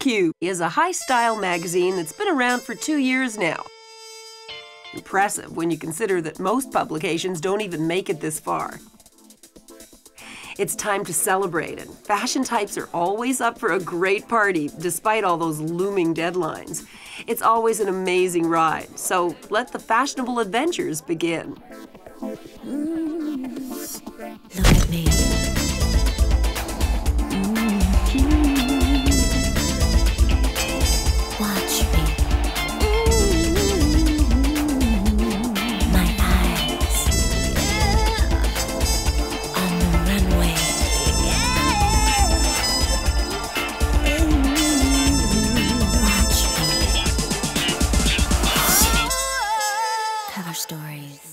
FQ is a high-style magazine that's been around for 2 years now. Impressive when you consider that most publications don't even make it this far. It's time to celebrate, and fashion types are always up for a great party, despite all those looming deadlines. It's always an amazing ride, so let the fashionable adventures begin. Look at me. Watch me. My eyes on the runway. Watch me. Cover stories.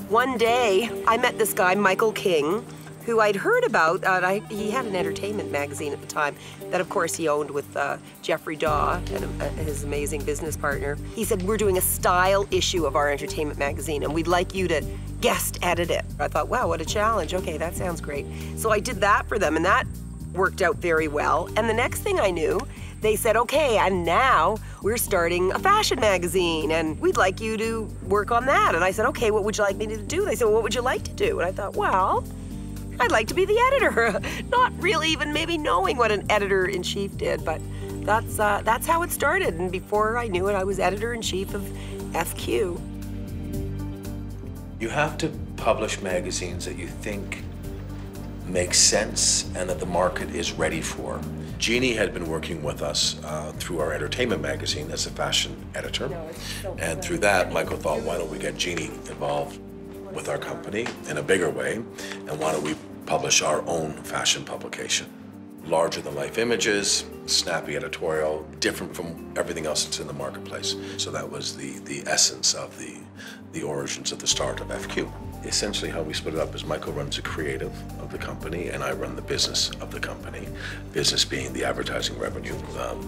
One day, I met this guy, Michael King, who I'd heard about. He had an entertainment magazine at the time that, of course, he owned with Jeffrey Daw and his amazing business partner. He said, we're doing a style issue of our entertainment magazine, and we'd like you to guest edit it. I thought, wow, what a challenge. Okay, that sounds great. So I did that for them, and that worked out very well. And the next thing I knew, they said, okay, and now we're starting a fashion magazine, and we'd like you to work on that. And I said, okay, what would you like me to do? They said, well, what would you like to do? And I thought, well, I'd like to be the editor. Not really even maybe knowing what an editor-in-chief did, but that's how it started. And before I knew it, I was editor-in-chief of FQ. You have to publish magazines that you think make sense and that the market is ready for. Jeannie had been working with us through our entertainment magazine as a fashion editor. And through that, Michael thought, why don't we get Jeannie involved with our company in a bigger way, and why don't we publish our own fashion publication? Larger than life images, snappy editorial, different from everything else that's in the marketplace. So that was the essence of the origins of the start of FQ. Essentially how we split it up is Michael runs the creative of the company and I run the business of the company. Business being the advertising revenue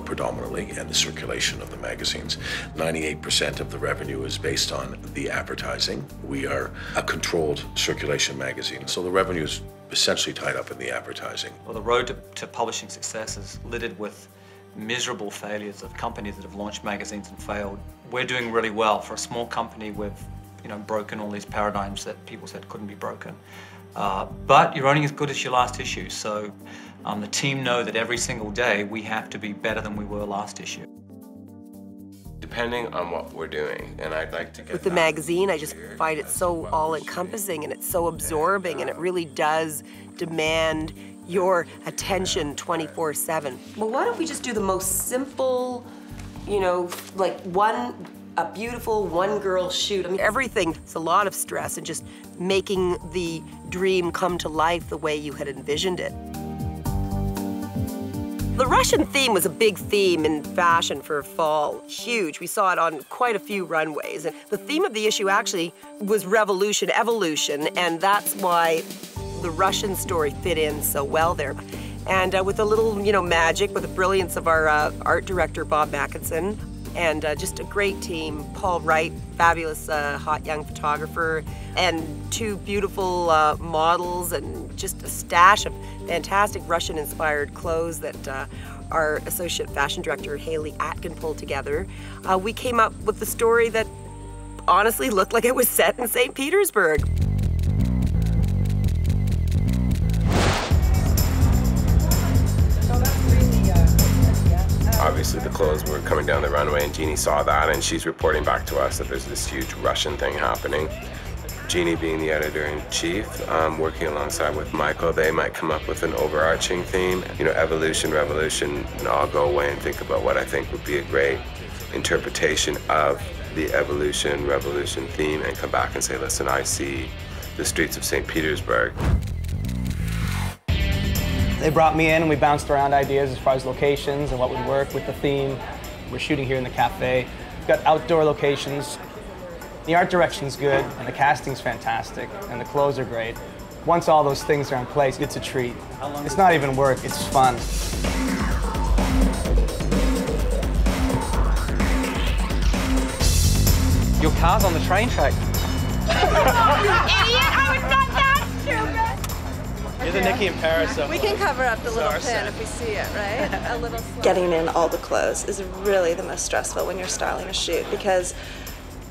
predominantly and the circulation of the magazines. 98% of the revenue is based on the advertising. We are a controlled circulation magazine, so the revenue is essentially tied up in the advertising. Well, the road to publishing success is littered with miserable failures of companies that have launched magazines and failed. We're doing really well. For a small company, we've broken all these paradigms that people said couldn't be broken. But you're only as good as your last issue. So the team know that every single day we have to be better than we were last issue. Depending on what we're doing, and I'd like to get with the magazine, I just find it so all-encompassing and it's so absorbing, and it really does demand your attention 24/7. Well, why don't we just do the most simple, like a beautiful one-girl shoot. I mean, everything, it's a lot of stress and just making the dream come to life the way you had envisioned it. The Russian theme was a big theme in fashion for fall, huge. We saw it on quite a few runways. And the theme of the issue actually was revolution, evolution, and that's why the Russian story fit in so well there. And with a little, magic, with the brilliance of our art director, Bob Mackinson, and just a great team. Paul Wright, fabulous hot young photographer, and two beautiful models, and just a stash of fantastic Russian-inspired clothes that our associate fashion director, Haley Atkin, pulled together. We came up with the story that honestly looked like it was set in St. Petersburg. Obviously the clothes were coming down the runway and Jeannie saw that and she's reporting back to us that there's this huge Russian thing happening. Jeannie being the editor-in-chief, working alongside with Michael, they might come up with an overarching theme. Evolution, revolution, and I'll go away and think about what I think would be a great interpretation of the evolution, revolution theme and come back and say, listen, I see the streets of St. Petersburg. They brought me in and we bounced around ideas as far as locations and what would work with the theme. We're shooting here in the cafe. We've got outdoor locations. The art direction's good and the casting's fantastic and the clothes are great. Once all those things are in place, it's a treat. It's not even work, it's fun. Your car's on the train track. Idiot! I was not that stupid! You're the Nikki in Paris, so We can cover up the little our pin set. if we see it, right? A little slow. Getting in all the clothes is really the most stressful when you're styling a shoot, because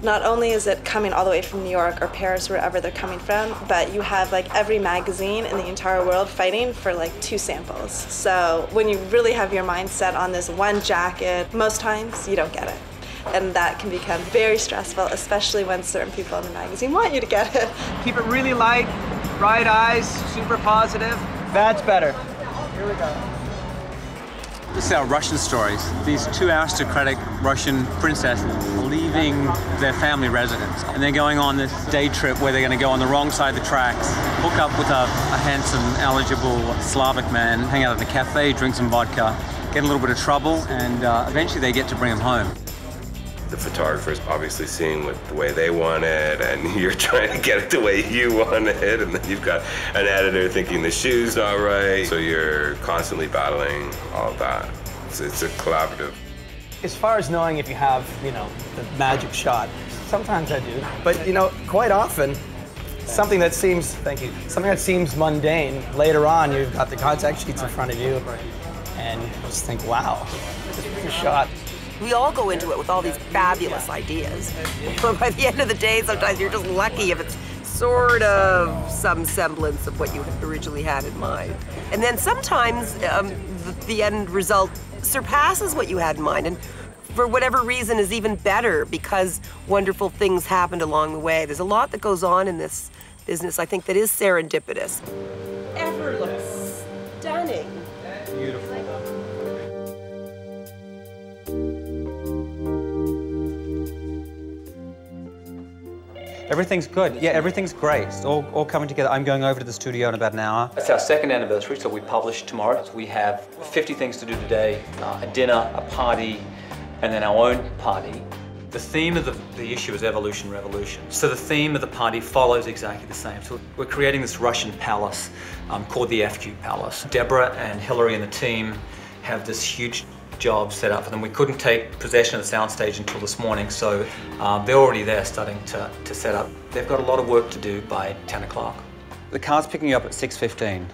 not only is it coming all the way from New York or Paris, wherever they're coming from, but you have like every magazine in the entire world fighting for like 2 samples. So when you really have your mind set on this one jacket, most times you don't get it. And that can become very stressful, especially when certain people in the magazine want you to get it. keep it really light, bright eyes, super positive. That's better. Here we go. This is our Russian stories. These 2 aristocratic Russian princesses leaving their family residence. And they're going on this day trip where they're going to go on the wrong side of the tracks, hook up with a handsome, eligible Slavic man, hang out at a cafe, drink some vodka, get in a little bit of trouble, and eventually they get to bring him home. The photographer's obviously seeing what the way they want it, and you're trying to get it the way you want it, and then you've got an editor thinking the shoe's not right, so you're constantly battling all of that. It's a collaborative. As far as knowing if you have, you know, the magic shot, sometimes I do. But, you know, quite often, something that seems, thank you, something that seems mundane, later on you've got the contact sheets in front of you, and you just think, wow, this was a shot. We all go into it with all these fabulous ideas. But by the end of the day, sometimes you're just lucky if it's sort of some semblance of what you originally had in mind. And then sometimes the end result surpasses what you had in mind, and for whatever reason is even better because wonderful things happened along the way. There's a lot that goes on in this business, I think, that is serendipitous. Effortless, stunning. Beautiful. Everything's good. Yeah, everything's great. It's all coming together. I'm going over to the studio in about an hour. It's our 2nd anniversary, so we publish tomorrow. We have 50 things to do today, a dinner, a party, and then our own party. The theme of the issue is evolution, revolution. So the theme of the party follows exactly the same. So we're creating this Russian palace called the FQ Palace. Deborah and Hillary and the team have this huge job set up for them. We couldn't take possession of the soundstage until this morning, so they're already there starting to set up. They've got a lot of work to do by 10 o'clock. The car's picking you up at 6:15.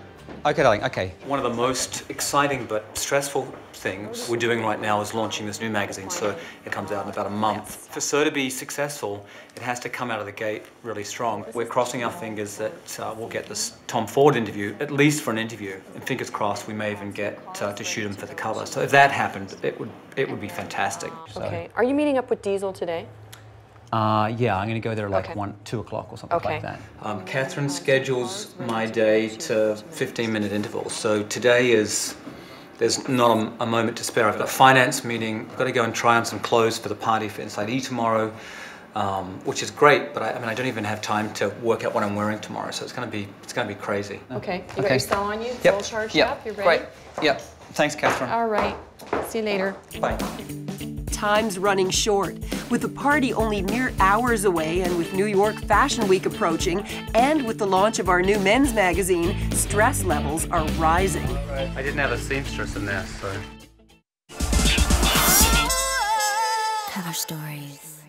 Okay, darling, okay. One of the most exciting but stressful things we're doing right now is launching this new magazine, so it comes out in about a month. For SIR to be successful, it has to come out of the gate really strong. We're crossing our fingers that we'll get this Tom Ford interview, at least for an interview, and fingers crossed we may even get to shoot him for the cover. So if that happened, it would be fantastic. Okay. Are you meeting up with Diesel today? Yeah, I'm going to go there like 2 o'clock or something like that. Catherine schedules my day to 15-minute intervals. So today there's not a moment to spare. I've got a finance meeting. I've got to go and try on some clothes for the party for Inside E tomorrow, which is great. But I don't even have time to work out what I'm wearing tomorrow. So it's going to be crazy. Okay. You got your cell on you? Yep. Full charged Yep. up? You're ready? Great. Yep. Thanks, Catherine. All right. See you later. Bye. Time's running short. With the party only mere hours away, and with New York Fashion Week approaching, and with the launch of our new men's magazine, stress levels are rising. I didn't have a seamstress in there, so. Cover stories.